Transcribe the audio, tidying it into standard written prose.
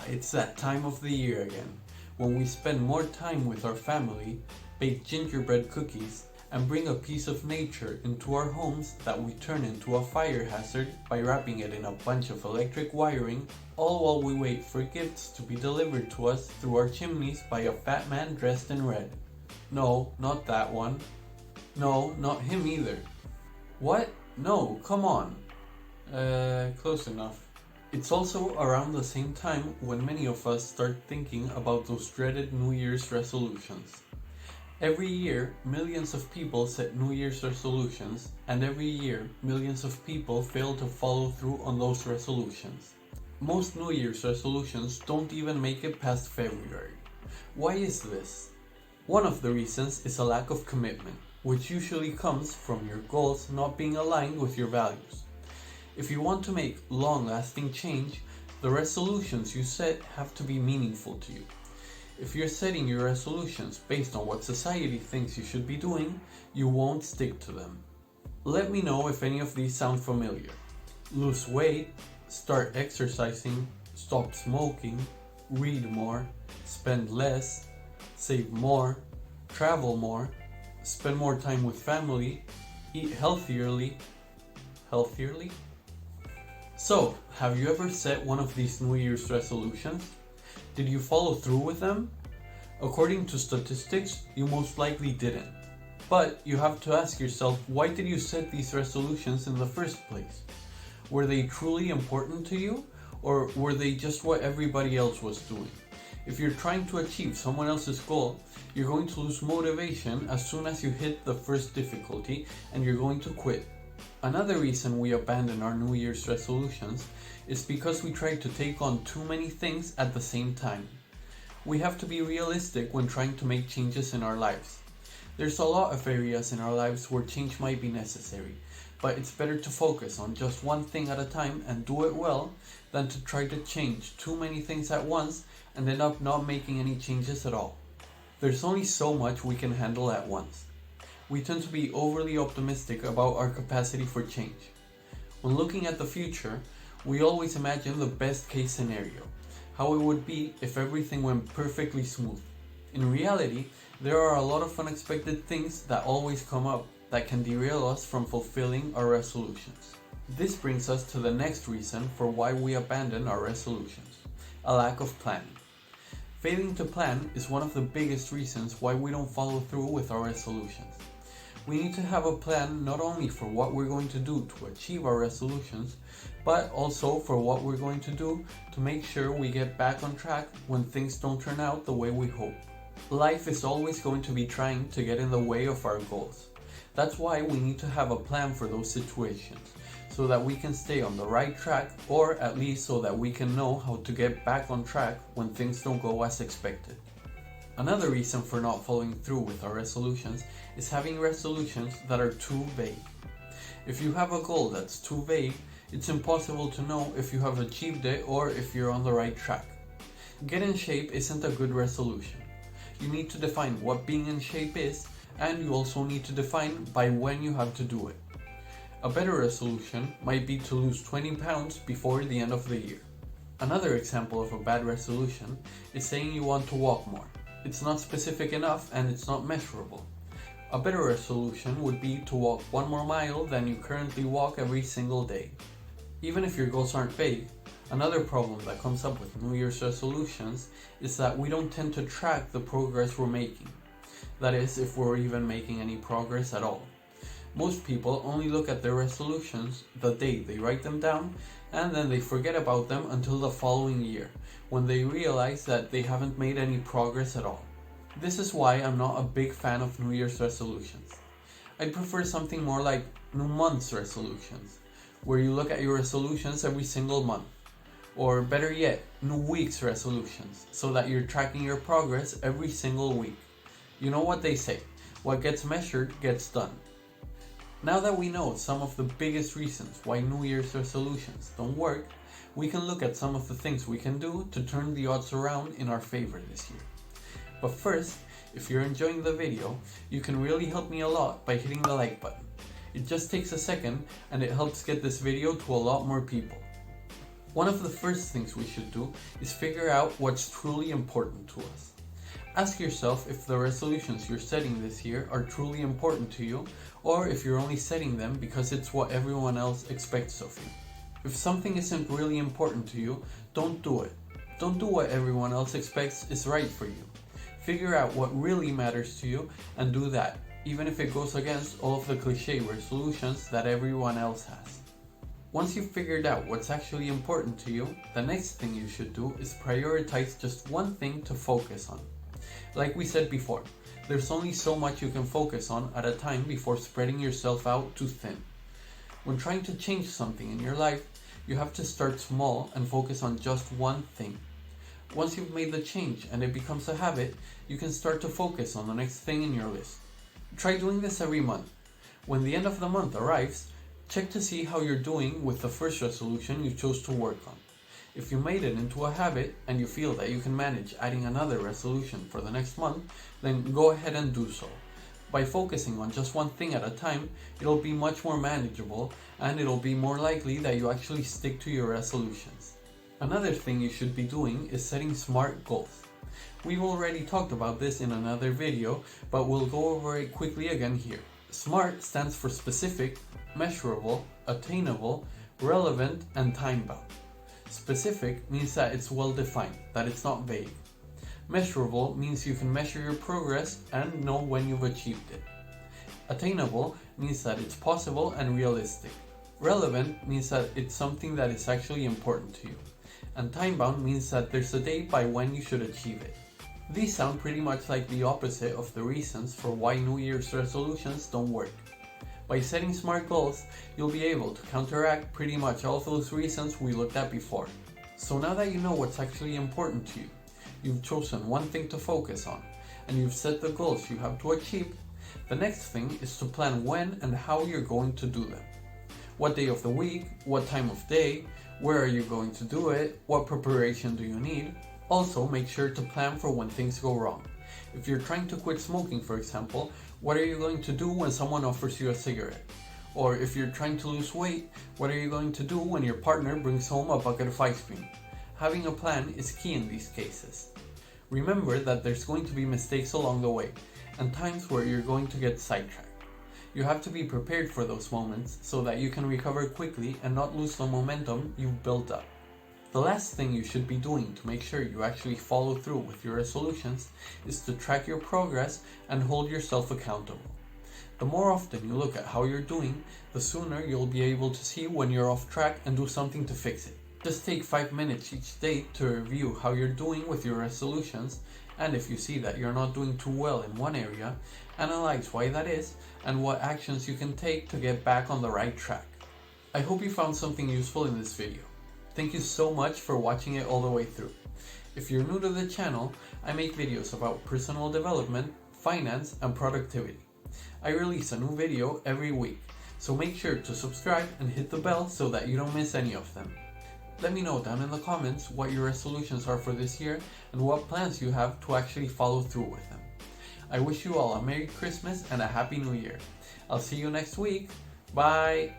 It's that time of the year again, when we spend more time with our family, bake gingerbread cookies, and bring a piece of nature into our homes that we turn into a fire hazard by wrapping it in a bunch of electric wiring, all while we wait for gifts to be delivered to us through our chimneys by a fat man dressed in red. No, not that one. No, not him either. What? No, come on. Close enough. It's also around the same time when many of us start thinking about those dreaded New Year's resolutions. Every year, millions of people set New Year's resolutions, and every year, millions of people fail to follow through on those resolutions. Most New Year's resolutions don't even make it past February. Why is this? One of the reasons is a lack of commitment, which usually comes from your goals not being aligned with your values. If you want to make long-lasting change, the resolutions you set have to be meaningful to you. If you're setting your resolutions based on what society thinks you should be doing, you won't stick to them. Let me know if any of these sound familiar. Lose weight, start exercising, stop smoking, read more, spend less, save more, travel more, spend more time with family, eat healthierly. So, have you ever set one of these New Year's resolutions? Did you follow through with them? According to statistics, you most likely didn't. But you have to ask yourself, why did you set these resolutions in the first place? Were they truly important to you, or were they just what everybody else was doing? If you're trying to achieve someone else's goal, you're going to lose motivation as soon as you hit the first difficulty, and you're going to quit. Another reason we abandon our New Year's resolutions is because we try to take on too many things at the same time. We have to be realistic when trying to make changes in our lives. There's a lot of areas in our lives where change might be necessary, but it's better to focus on just one thing at a time and do it well than to try to change too many things at once and end up not making any changes at all. There's only so much we can handle at once. We tend to be overly optimistic about our capacity for change. When looking at the future, we always imagine the best case scenario, how it would be if everything went perfectly smooth. In reality, there are a lot of unexpected things that always come up that can derail us from fulfilling our resolutions. This brings us to the next reason for why we abandon our resolutions: a lack of planning. Failing to plan is one of the biggest reasons why we don't follow through with our resolutions. We need to have a plan not only for what we're going to do to achieve our resolutions, but also for what we're going to do to make sure we get back on track when things don't turn out the way we hope. Life is always going to be trying to get in the way of our goals. That's why we need to have a plan for those situations, so that we can stay on the right track, or at least so that we can know how to get back on track when things don't go as expected. Another reason for not following through with our resolutions is having resolutions that are too vague. If you have a goal that's too vague, it's impossible to know if you have achieved it or if you're on the right track. Get in shape isn't a good resolution. You need to define what being in shape is, and you also need to define by when you have to do it. A better resolution might be to lose 20 pounds before the end of the year. Another example of a bad resolution is saying you want to walk more. It's not specific enough and it's not measurable. A better resolution would be to walk 1 more mile than you currently walk every single day. Even if your goals aren't vague, another problem that comes up with New Year's resolutions is that we don't tend to track the progress we're making. That is, if we're even making any progress at all. Most people only look at their resolutions the day they write them down, and then they forget about them until the following year, when they realize that they haven't made any progress at all. This is why I'm not a big fan of New Year's resolutions. I prefer something more like New Month's resolutions, where you look at your resolutions every single month. Or better yet, New Week's resolutions, so that you're tracking your progress every single week. You know what they say, what gets measured gets done. Now that we know some of the biggest reasons why New Year's resolutions don't work, we can look at some of the things we can do to turn the odds around in our favor this year. But first, if you're enjoying the video, you can really help me a lot by hitting the like button. It just takes a second and it helps get this video to a lot more people. One of the first things we should do is figure out what's truly important to us. Ask yourself if the resolutions you're setting this year are truly important to you, or if you're only setting them because it's what everyone else expects of you. If something isn't really important to you, don't do it. Don't do what everyone else expects is right for you. Figure out what really matters to you and do that, even if it goes against all of the cliche resolutions that everyone else has. Once you've figured out what's actually important to you, the next thing you should do is prioritize just one thing to focus on. Like we said before, there's only so much you can focus on at a time before spreading yourself out too thin. When trying to change something in your life, you have to start small and focus on just one thing. Once you've made the change and it becomes a habit, you can start to focus on the next thing in your list. Try doing this every month. When the end of the month arrives, check to see how you're doing with the first resolution you chose to work on. If you made it into a habit and you feel that you can manage adding another resolution for the next month, then go ahead and do so. By focusing on just one thing at a time, it'll be much more manageable and it'll be more likely that you actually stick to your resolutions. Another thing you should be doing is setting SMART goals. We've already talked about this in another video, but we'll go over it quickly again here. SMART stands for specific, measurable, attainable, relevant, and time-bound. Specific means that it's well defined, that it's not vague. Measurable means you can measure your progress and know when you've achieved it. Attainable means that it's possible and realistic. Relevant means that it's something that is actually important to you. And time-bound means that there's a date by when you should achieve it. These sound pretty much like the opposite of the reasons for why New Year's resolutions don't work. By setting SMART goals, you'll be able to counteract pretty much all of those reasons we looked at before. So now that you know what's actually important to you, you've chosen one thing to focus on, and you've set the goals you have to achieve, the next thing is to plan when and how you're going to do them. What day of the week, what time of day, where are you going to do it, what preparation do you need? Also, make sure to plan for when things go wrong. If you're trying to quit smoking, for example, what are you going to do when someone offers you a cigarette? Or if you're trying to lose weight, what are you going to do when your partner brings home a bucket of ice cream? Having a plan is key in these cases. Remember that there's going to be mistakes along the way, and times where you're going to get sidetracked. You have to be prepared for those moments so that you can recover quickly and not lose the momentum you've built up. The last thing you should be doing to make sure you actually follow through with your resolutions is to track your progress and hold yourself accountable. The more often you look at how you're doing, the sooner you'll be able to see when you're off track and do something to fix it. Just take 5 minutes each day to review how you're doing with your resolutions, and if you see that you're not doing too well in one area, analyze why that is and what actions you can take to get back on the right track. I hope you found something useful in this video. Thank you so much for watching it all the way through. If you're new to the channel, I make videos about personal development, finance, and productivity. I release a new video every week, so make sure to subscribe and hit the bell so that you don't miss any of them. Let me know down in the comments what your resolutions are for this year and what plans you have to actually follow through with them. I wish you all a Merry Christmas and a Happy New Year. I'll see you next week. Bye!